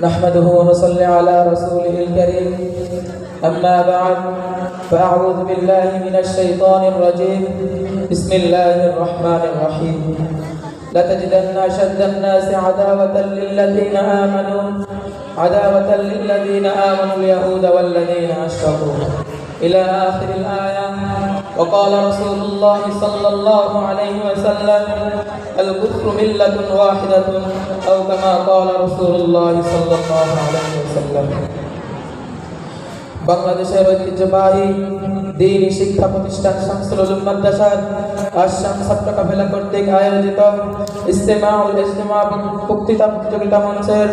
نحمده ونصلي على رسوله الكريم أما بعد فأعوذ بالله من الشيطان الرجيم بسم الله الرحمن الرحيم لتجدن أشد الناس عداوة للذين آمنوا اليهود والذين أشركوا إلى آخر الآية. وقال رسول الله صلى الله عليه وسلم الكفر ملة واحدة أو كما قال رسول الله صلى الله عليه وسلم. বাংলাদেশের ঐতিহ্যবাহী দ্বীনি শিক্ষা প্রতিষ্ঠান শামসুল উলুম মাদ্রাসা আশাম ছাত্র কাফেলা কর্তৃক আয়োজিত ইজতেমা বক্তৃতা প্রতিযোগিতা মঞ্চের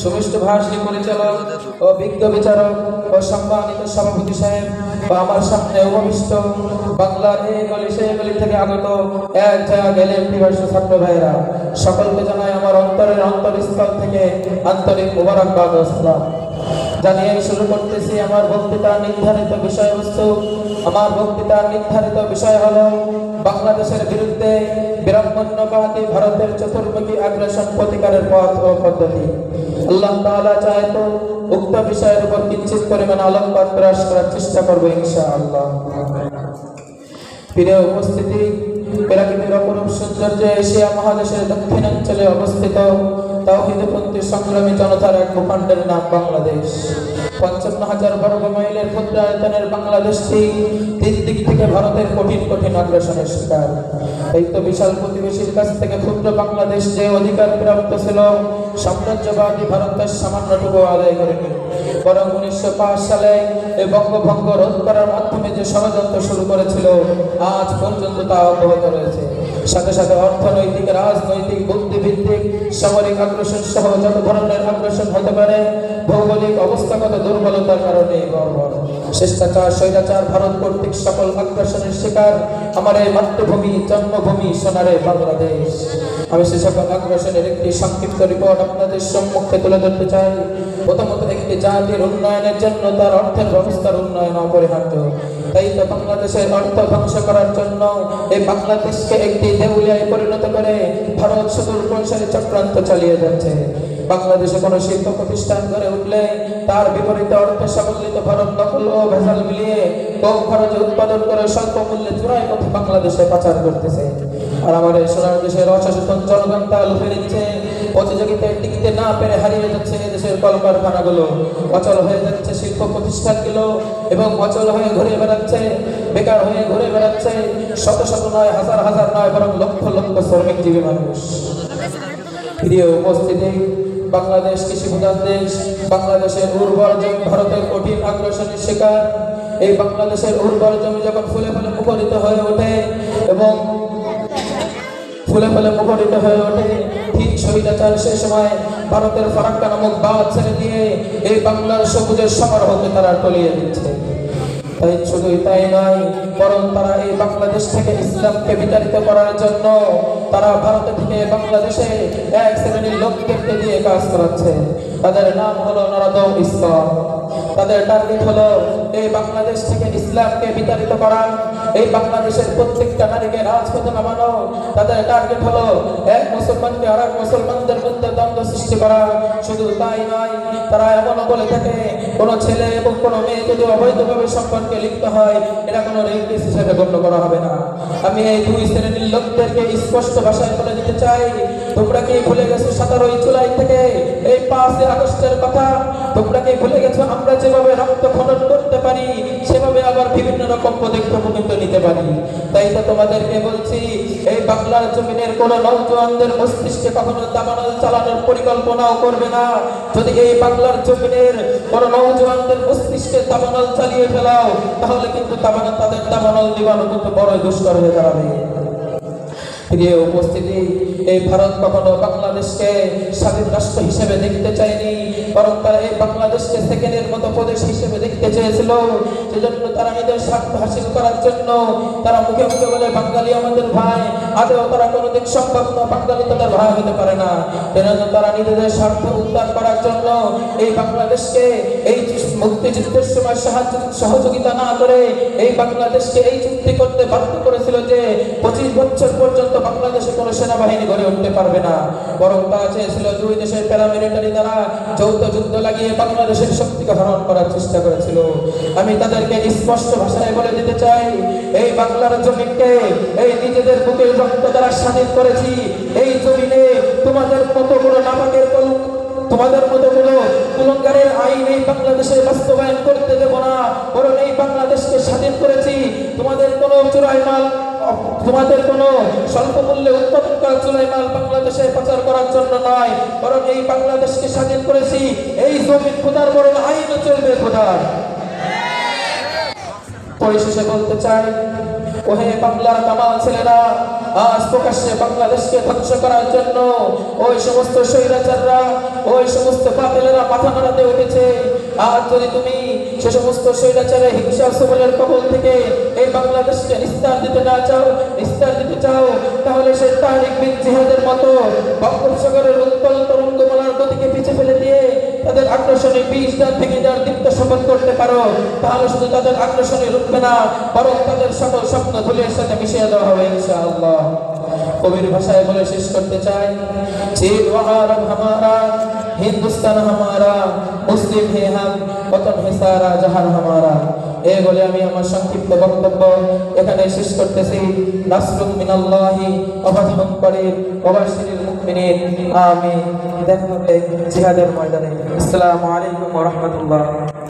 সুমিষ্ট ভাষী পরিচালক ও বিজ্ঞ বিচারক ও সম্মানিত সভাপতি সাহেব ও আমার সামনে উপবিষ্ট বাংলার এই গলি সেই গলি থেকে আগত এক জায়গা গেলে বিভাষী ছাত্র ভাইয়েরা, সকলকে জানাই আমার অন্তরের অন্তরস্থল থেকে আন্তরিক মোবারকবাদ ও সালাম জানিয়ে শুরু করতেছি আমার বক্তৃতার নির্ধারিত বিষয়বস্তু। আমার বক্তৃতার নির্ধারিত বিষয় হলো বাংলাদেশের বিরুদ্ধে বিরামণ্যবাদী ভারতের চতুর্মুখী আগ্রাসন প্রতিকারের পথ ও পদ্ধতি। আল্লাহ তাআলা চায় তো উক্ত বিষয়ের উপর কিঞ্চিত পরিমাণ আলোকপাত প্রয়াস করার চেষ্টা করবো ইনশাআল্লাহ। প্রিয় উপস্থিতি, প্রাকৃতিক অপরূপ সৌন্দর্য এশিয়া মহাদেশের দক্ষিণাঞ্চলে অবস্থিত তাওহীদপন্থী সংগ্রামী জনতার এক ভূখণ্ডের নাম বাংলাদেশ। ৫৫,০০০ বর্গ মাইলের ক্ষুদ্র আয়তনের বাংলাদেশটি তিন দিক থেকে ভারতের কঠিন কঠিন আগ্রাসনের শিকার। এই তো বিশাল প্রতিবেশীর কাছ থেকে ক্ষুদ্র বাংলাদেশ যে অধিকার প্রাপ্ত ছিল, সাম্রাজ্যবাদী ভারত তার সামান্যটুকু আদায় করেনি, বরং ১৯০৫ সালে এই বঙ্গভঙ্গ রোধ করার মাধ্যমে যে ষড়যন্ত্র শুরু করেছিল আজ পর্যন্ত তা অব্যাহত রয়েছে। সাথে সাথে অর্থনৈতিক, রাজনৈতিক, বুদ্ধিভিত্তিক, সামরিক আগ্রাসন সহ যত ধরনের আগ্রাসন হতে পারে ভৌগোলিক অবস্থাগত দুর্বলতার কারণে বর্বর শিষ্টাচার স্বৈরাচার ভারত কর্তৃক সকল আগ্রাসনের শিকার আমার এই মাতৃভূমি, জন্মভূমি সোনারে বাংলাদেশ। আমি সে সকল আগ্রাসনের একটি সংক্ষিপ্ত রিপোর্ট আপনাদের সম্মুখে তুলে ধরতে চাই। প্রথমত, একটি জাতির উন্নয়নের জন্য তার অর্থের ব্যবস্থার উন্নয়ন অপরিহার্য। তাই তো বাংলাদেশের অর্থ ধ্বংস করার জন্য এই বাংলাদেশকে একটি দেউলিয়ায় পরিণত করে ভারত সুদূর প্রসারী চক্রান্ত চালিয়ে যাচ্ছে। বাংলাদেশে কোনো শিল্প প্রতিষ্ঠান গড়ে উঠলে তার বিপরীতে অর্থ সমন্বিত ভারত নকল ও ভেজাল মিলিয়ে কম খরচে উৎপাদন করে স্বল্প মূল্যে চোরাই পথে বাংলাদেশে পাচার করতেছে। আর আমাদের সোনার দেশের অসচেতন জনগণ তা লুফে নিচ্ছে। প্রতিযোগিতায় টিকতে না পেরে হারিয়ে যাচ্ছে দেশের কলকারখানাগুলো, অচল হয়ে যাচ্ছে শিল্প প্রতিষ্ঠানগুলো এবং অচল হয়ে ঘুরে বেড়াচ্ছে, বেকার হয়ে ঘুরে বেড়াচ্ছে শত শত নয়, হাজার হাজার নয়, বরং লক্ষ লক্ষ শ্রমিকজীবী মানুষ। প্রিয় উপস্থিতি, বাংলাদেশ কৃষি প্রধান দেশ। বাংলাদেশের উর্বর জমি ভারতের কঠিন আগ্রাসনের শিকার। এই বাংলাদেশের উর্বর জমি যখন ফুলে ফলে মুখরিত হয়ে ওঠে এবং ঠিক স্বৈরাচার সে সময় ভারতের ফারাক্কা নামক বাঁধ ছেড়ে দিয়ে এই বাংলার সবুজের সমারোহকে তারা টলিয়ে দিচ্ছে। তাই শুধুই তাই নয়, বরং তারা এই বাংলাদেশ থেকে ইসলামকে বিতাড়িত করার জন্য তারা ভারত থেকে বাংলাদেশে এক শ্রেণীর লোকদেরকে দিয়ে কাজ করাচ্ছে। তাদের নাম হলো নরাদম ইসলাম। তাদের টার্গেট হলো এই বাংলাদেশ থেকে ইসলামকে বিতাড়িত করা, এই বাংলাদেশের প্রত্যেকটা নারীকে রাজপথে নামানো। তাদের টার্গেট হলো এক মুসলমানকে আর এক মুসলমানদের মধ্যে দ্বন্দ্ব সৃষ্টি করা। শুধু তাই নয়, তারা এমনও বলে থাকে কোনো ছেলে এবং কোনো মেয়ে যদি অবৈধভাবে সম্পর্কে লিপ্ত হয় এটা কোনো রেপ কেস হিসেবে গণ্য করা হবে না। আমি এই দুই শ্রেণীর লোকদেরকে স্পষ্ট ভাষায় বলে দিতে চাই, তোমরা কি ভুলে গেছো 17 জুলাই থেকে এই 5 আগস্টের কথা? তোমরা কি ভুলে গেছো আমরা যেভাবে রক্ত খনন করতে পারি সেভাবে আবার বিভিন্ন রকম পদক্ষেপ কিন্তু নিতে পারি? তাই তো তোমাদেরকে বলছি, এই বাংলার জমিনের কোন নওজোয়ানদের মস্তিষ্কে কখনো দাবানল চালানোর পরিকল্পনাও করবে না। যদি এই বাংলার জমিনের কোন নওজোয়ানদের মস্তিষ্কে দাবানল চালিয়ে ফেলাও তাহলে কিন্তু তাদের দাবানল দিবানো কিন্তু বড় দুষ্কর হয়ে দাঁড়াবে। প্রিয় উপস্থিতি, এই ভারত কখনো বাংলাদেশকে স্বাধীন রাষ্ট্র হিসেবে দেখতে চায়নি, বরং তারা এই বাংলাদেশকে সেকেন্ডের মতো প্রদেশ হিসেবে দেখতে চেয়েছিল। সেজন্য তারা নিজের স্বার্থ হাসিল করার জন্য তারা মুখে মুখে বলে বাঙালি আমাদের ভাই, আদেও তারা কোনোদিন সম্ভব না, বাঙালি তাদের ভাই হতে পারে না। সেজন্য তারা নিজেদের স্বার্থ উদ্ধার করার জন্য এই বাংলাদেশকে এই মুক্তিযুদ্ধের সময় সহযোগিতা না করে এই বাংলাদেশকে এই চুক্তি করতে বাধ্য করেছিল যে 25 বছর পর্যন্ত বাংলাদেশে কোনো সেনাবাহিনী গড়ে উঠতে পারবে না। বরং তারা চেয়েছিল দুই দেশের প্যারামিলিটারি দ্বারা যৌথ যুদ্ধ লাগিয়ে বাংলাদেশের শক্তিকে হরণ করার চেষ্টা করেছিল। আমি তাদেরকে স্পষ্ট ভাষায় বলে দিতে চাই, এই বাংলার জমিনকে এই নিজেদের বুকের রক্ত দ্বারা স্বাধীন করেছি। এই জমিনে তোমাদের মতো কোনো নাপাকের তোমাদের মতো কোনো কুলঙ্গারের আইন এই বাংলাদেশে বাস্তবায়ন করতে দেব না। বরং এই বাংলাদেশকে স্বাধীন করেছি তোমাদের কোনো চোরাই মাল, তোমাদের কোনো স্বল্প মূল্যে উৎপাদন করা চোরাই মাল বাংলাদেশে পাচার করার জন্য নয়, বরং এই বাংলাদেশকে স্বাধীন করেছি এই জমিন খোদার, বরং আইনও চলবে খোদার। পরিশেষে বলতে চাই, ওহে বাংলার কামাল ছেলেরা, আজ প্রকাশ্যে বাংলাদেশকে ধ্বংস করার জন্য ওই সমস্ত স্বৈরাচাররা, ওই সমস্ত বাতিলেরা মাথা নাড়াতে উঠেছে। আজ যদি তুমি সে সমস্ত স্বৈরাচারের হিংসা সবলের কবল থেকে এই বাংলাদেশকে নিস্তার দিতে চাও, তাহলে সে তারিক বিন জিহাদের মতো বঙ্গোপসাগরের উত্তল তরঙ্গমালার গতিকে পিছিয়ে ফেলে দিয়ে তাদের আগ্রাসনে 20 দাঁত ভেঙে যাওয়ার দীপ্ত শপথ করতে পারো, তাহলে শুধু তাদের আগ্রাসনে রুখবে না, বরং তাদের সকল স্বপ্ন ধুলির সাথে মিশিয়ে দেওয়া হবে ইনশাআল্লাহ। কবির ভাষায় বলে শেষ করতে চাই, চীন ও আরব হামারা, হিন্দুস্তান হামারা, মুসলিম হে হাম, বতন হে সারা জাহান হামারা। এই বলে আমি আমার সংক্ষিপ্ত বক্তব্য এখানে শেষ করতেছি। নাসরুম মিনাল্লাহি ওয়া ফাতহুন করিব ওয়া বাশশিরিল মুমিনিন। আমিন। দেখা হবে জিহাদের ময়দানে। আসসালামু আলাইকুম ওয়া রাহমাতুল্লাহ।